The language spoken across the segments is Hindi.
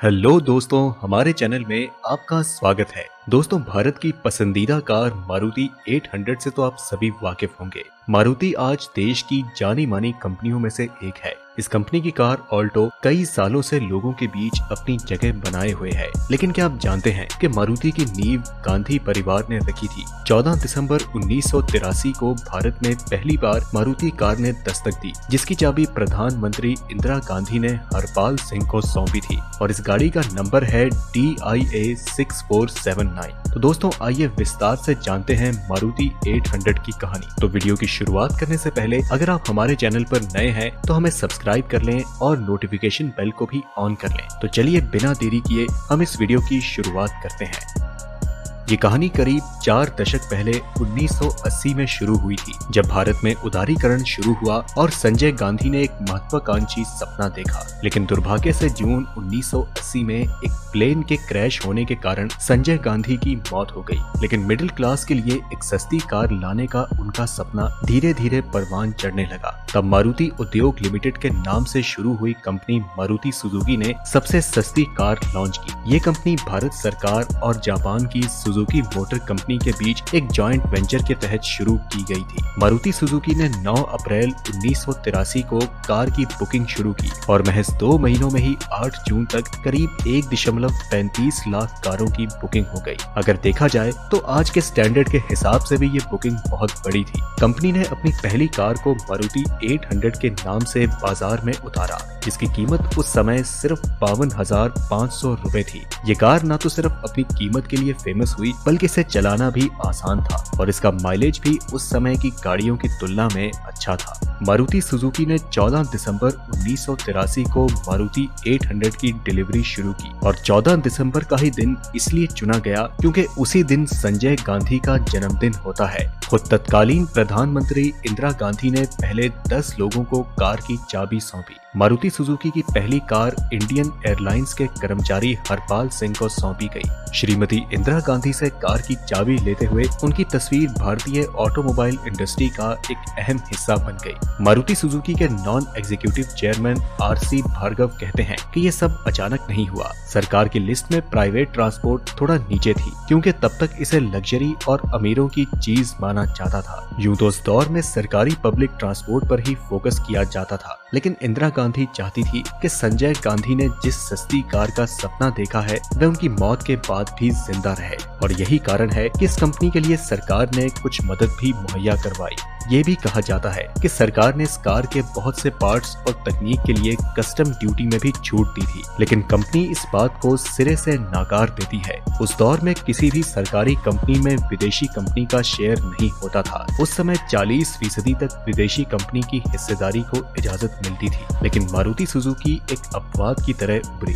हेलो दोस्तों, हमारे चैनल में आपका स्वागत है। दोस्तों, भारत की पसंदीदा कार मारुति 800 से तो आप सभी वाकिफ होंगे। मारुति आज देश की जानी मानी कंपनियों में से एक है। इस कंपनी की कार ऑल्टो कई सालों से लोगों के बीच अपनी जगह बनाए हुए है। लेकिन क्या आप जानते हैं कि मारुति की नींव गांधी परिवार ने रखी थी। 14 दिसंबर 1983 को भारत में पहली बार मारुति कार ने दस्तक दी, जिसकी चाबी प्रधानमंत्री इंदिरा गांधी ने हरपाल सिंह को सौंपी थी और इस गाड़ी का नंबर है DIA 6479। तो दोस्तों, आइए विस्तार से जानते हैं मारुति 800 की कहानी। तो वीडियो की शुरुआत करने से पहले अगर आप हमारे चैनल पर नए हैं तो हमें सब्सक्राइब कर लें और नोटिफिकेशन बेल को भी ऑन कर लें। तो चलिए बिना देरी किए हम इस वीडियो की शुरुआत करते हैं। ये कहानी करीब 4 दशक पहले 1980 में शुरू हुई थी, जब भारत में उदारीकरण शुरू हुआ और संजय गांधी ने एक महत्वाकांक्षी सपना देखा। लेकिन दुर्भाग्य से जून 1980 में एक प्लेन के क्रैश होने के कारण संजय गांधी की मौत हो गई। लेकिन मिडिल क्लास के लिए एक सस्ती कार लाने का उनका सपना धीरे धीरे परवान चढ़ने लगा। तब मारुति उद्योग लिमिटेड के नाम से शुरू हुई कंपनी मारुति सुजुकी ने सबसे सस्ती कार लॉन्च की। ये कंपनी भारत सरकार और जापान की सुजुकी मोटर कंपनी के बीच एक जॉइंट वेंचर के तहत शुरू की गई थी। मारुति सुजुकी ने 9 अप्रैल 1983 को कार की बुकिंग शुरू की और महज 2 महीनों में ही 8 जून तक करीब 1.35 लाख कारों की बुकिंग हो गई। अगर देखा जाए तो आज के स्टैंडर्ड के हिसाब से भी ये बुकिंग बहुत बड़ी थी। कंपनी ने अपनी पहली कार को मारुति 800 के नाम से बाजार में उतारा, जिसकी कीमत उस समय सिर्फ 52,500 रुपए थी। ये कार न तो सिर्फ अपनी कीमत के लिए फेमस हुई, बल्कि इसे चलाना भी आसान था और इसका माइलेज भी उस समय की गाड़ियों की तुलना में अच्छा था। मारुति सुजुकी ने 14 दिसंबर 1983 को मारुति 800 की डिलीवरी शुरू की और 14 दिसंबर का ही दिन इसलिए चुना गया क्योंकि उसी दिन संजय गांधी का जन्मदिन होता है। खुद तत्कालीन प्रधानमंत्री इंदिरा गांधी ने पहले 10 लोगों को कार की चाबी सौंपी। मारुति सुजुकी की पहली कार इंडियन एयरलाइंस के कर्मचारी हरपाल सिंह को सौंपी गई। श्रीमती इंदिरा गांधी से कार की चाबी लेते हुए उनकी तस्वीर भारतीय ऑटोमोबाइल इंडस्ट्री का एक अहम हिस्सा बन गई। मारुति सुजुकी के non executive chairman RC Bhargava कहते हैं कि ये सब अचानक नहीं हुआ। सरकार की लिस्ट में प्राइवेट ट्रांसपोर्ट थोड़ा नीचे थी, क्योंकि तब तक इसे लग्जरी और अमीरों की चीज माना जाता था। यूं तो उस दौर में सरकारी पब्लिक ट्रांसपोर्ट पर ही फोकस किया जाता था, लेकिन इंदिरा गांधी चाहती थी कि संजय गांधी ने जिस सस्ती कार का सपना देखा है वह उनकी मौत के बाद भी जिंदा रहे, और यही कारण है कि इस कंपनी के लिए सरकार ने कुछ मदद भी मुहैया करवाई। ये भी कहा जाता है कि सरकार ने इस कार के बहुत से पार्ट्स और तकनीक के लिए कस्टम ड्यूटी में भी छूट दी थी, लेकिन कंपनी इस बात को सिरे से नाकार देती है। उस दौर में किसी भी सरकारी कंपनी में विदेशी कंपनी का शेयर नहीं होता था। उस समय 40% तक विदेशी कंपनी की हिस्सेदारी को इजाजत मिलती थी, लेकिन मारुति सुजुकी एक अपवाद की तरह उभरी।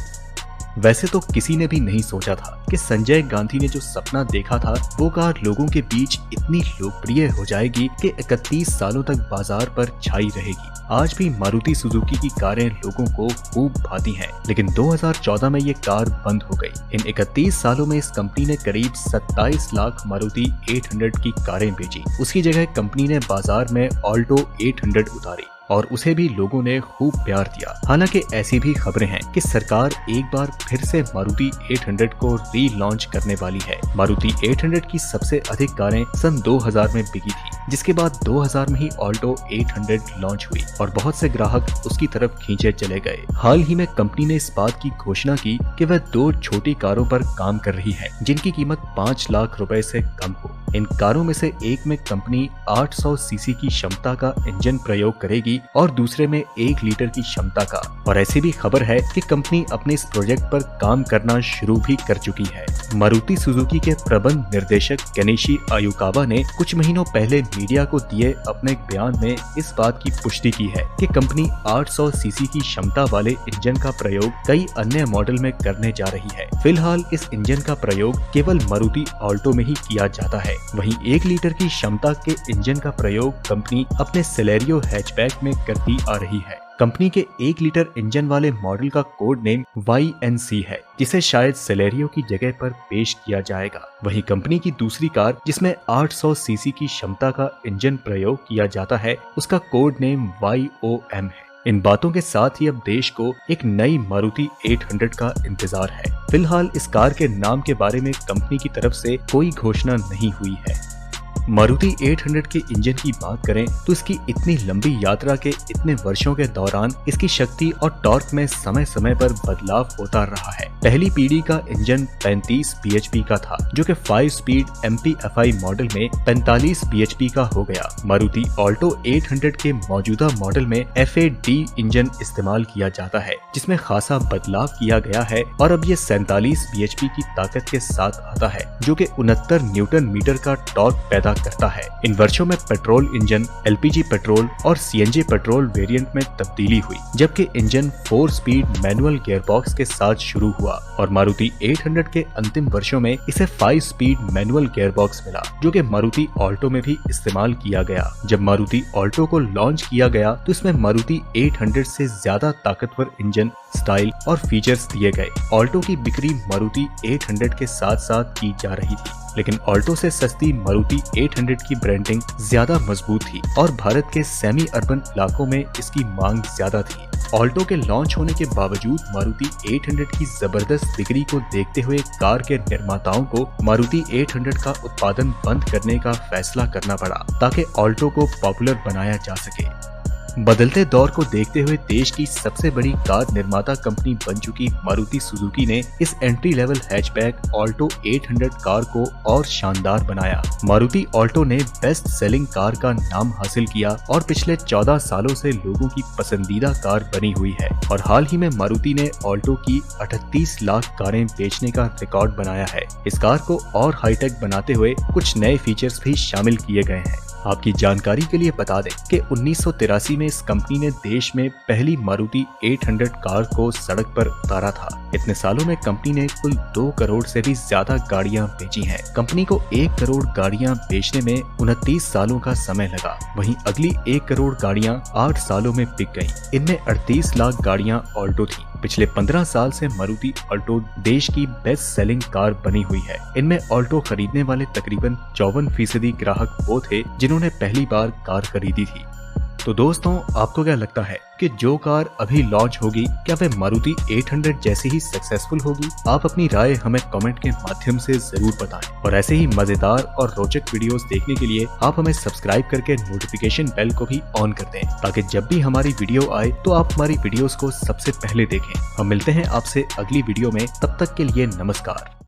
वैसे तो किसी ने भी नहीं सोचा था कि संजय गांधी ने जो सपना देखा था वो कार लोगों के बीच इतनी लोकप्रिय हो जाएगी कि 31 सालों तक बाजार पर छाई रहेगी। आज भी मारुति सुजुकी की कारें लोगों को खूब भाती हैं, लेकिन 2014 में ये कार बंद हो गई। इन 31 सालों में इस कंपनी ने करीब 27 लाख मारुति 800 की कारें बेची। उसकी जगह कंपनी ने बाजार में ऑल्टो 800 उतारी और उसे भी लोगों ने खूब प्यार दिया। हालांकि ऐसी भी खबरें हैं कि सरकार एक बार फिर से मारुति 800 को री लॉन्च करने वाली है। मारुति 800 की सबसे अधिक कारें सन 2000 में बिकी थी, जिसके बाद 2000 में ही ऑल्टो 800 लॉन्च हुई और बहुत से ग्राहक उसकी तरफ खींचे चले गए। हाल ही में कंपनी ने इस बात की घोषणा की कि वह 2 छोटी कारों पर काम कर रही है, जिनकी कीमत 5 लाख रुपए से कम हो। इन कारों में से एक में कंपनी 800 सीसी की क्षमता का इंजन प्रयोग करेगी और दूसरे में 1 लीटर की क्षमता का। और ऐसी भी खबर है कि कंपनी अपने इस प्रोजेक्ट पर काम करना शुरू भी कर चुकी है। मारुति सुजुकी के प्रबंध निर्देशक केनिशी आयुकावा ने कुछ महीनों पहले मीडिया को दिए अपने एक बयान में इस बात की पुष्टि की है कि कंपनी 800 सीसी की क्षमता वाले इंजन का प्रयोग कई अन्य मॉडल में करने जा रही है। फिलहाल इस इंजन का प्रयोग केवल मारुति ऑल्टो में ही किया जाता है। वहीं 1 लीटर की क्षमता के इंजन का प्रयोग कंपनी अपने सेलेरियो हैचबैक में करती आ रही है। कंपनी के 1 लीटर इंजन वाले मॉडल का कोड नेम YNC है, जिसे शायद सेलेरियो की जगह पर पेश किया जाएगा। वहीं कंपनी की दूसरी कार जिसमें 800 सीसी की क्षमता का इंजन प्रयोग किया जाता है, उसका कोड नेम YOM है। इन बातों के साथ ही अब देश को एक नई मारुति 800 का इंतजार है। फिलहाल इस कार के नाम के बारे में कंपनी की तरफ से कोई घोषणा नहीं हुई है। मारुति 800 के इंजन की बात करें तो इसकी इतनी लंबी यात्रा के इतने वर्षों के दौरान इसकी शक्ति और टॉर्क में समय समय पर बदलाव होता रहा है। पहली पीढ़ी का इंजन 35 bhp का था, जो कि 5 स्पीड MPFI मॉडल में 45 bhp का हो गया। मारुति ऑल्टो 800 के मौजूदा मॉडल में FAD इंजन इस्तेमाल किया जाता है, जिसमें खासा बदलाव किया गया है और अब ये 47 bhp की ताकत के साथ आता है, जो कि 69 न्यूटन मीटर का टॉर्क पैदा करता है। इन वर्षों में पेट्रोल इंजन, LPG पेट्रोल और CNG पेट्रोल वेरिएंट में तब्दीली हुई, जबकि इंजन 4 स्पीड मैनुअल गियरबॉक्स के साथ शुरू हुआ और मारुति 800 के अंतिम वर्षों में इसे 5 स्पीड मैनुअल गियरबॉक्स मिला, जो कि मारुति ऑल्टो में भी इस्तेमाल किया गया। जब मारुति ऑल्टो को लॉन्च किया गया तो इसमें मारुति 800 से ज्यादा ताकतवर इंजन, स्टाइल और फीचर्स दिए गए। ऑल्टो की बिक्री मारुति 800 के साथ साथ की जा रही थी, लेकिन ऑल्टो से सस्ती मारुति 800 की ब्रांडिंग ज्यादा मजबूत थी और भारत के सेमी अर्बन इलाकों में इसकी मांग ज्यादा थी। ऑल्टो के लॉन्च होने के बावजूद मारुति 800 की जबरदस्त बिक्री को देखते हुए कार के निर्माताओं को मारुति 800 का उत्पादन बंद करने का फैसला करना पड़ा, ताकि ऑल्टो को पॉपुलर बनाया जा सके। बदलते दौर को देखते हुए देश की सबसे बड़ी कार निर्माता कंपनी बन चुकी मारुति सुजुकी ने इस entry level hatchback Alto 800 car को और शानदार बनाया। मारुति ऑल्टो ने बेस्ट सेलिंग कार का नाम हासिल किया और पिछले 14 सालों से लोगों की पसंदीदा कार बनी हुई है और हाल ही में मारुति ने ऑल्टो की 38 लाख कारें बेचने का रिकॉर्ड बनाया है। इस कार को और हाईटेक बनाते हुए कुछ नए फीचर्स भी शामिल किए गए हैं। आपकी जानकारी के लिए बता दें कि 1983 में इस कंपनी ने देश में पहली मारुति 800 कार को सड़क पर उतारा था। इतने सालों में कंपनी ने कुल 2 करोड़ से भी ज्यादा गाड़ियां बेची हैं। कंपनी को 1 करोड़ गाड़ियां बेचने में 29 सालों का समय लगा। वहीं अगली 1 करोड़ गाड़ियां 8 सालों में बिक गईं। इनमें 38 लाख गाड़ियां ऑल्टो थी। पिछले 15 साल से मारुति ऑल्टो देश की बेस्ट सेलिंग कार बनी हुई है। इनमें ऑल्टो खरीदने वाले तकरीबन 54% ग्राहक वो थे जिन्होंने पहली बार कार खरीदी थी। तो दोस्तों, आपको क्या लगता है कि जो कार अभी लॉन्च होगी क्या वह मारुति 800 जैसी ही सक्सेसफुल होगी? आप अपनी राय हमें कमेंट के माध्यम से जरूर बताएं और ऐसे ही मजेदार और रोचक वीडियोस देखने के लिए आप हमें सब्सक्राइब करके नोटिफिकेशन बेल को भी ऑन कर दें, ताकि जब भी हमारी वीडियो आए तो आप हमारी वीडियोस को सबसे पहले देखें। हम मिलते हैं आपसे अगली वीडियो में, तब तक के लिए नमस्कार।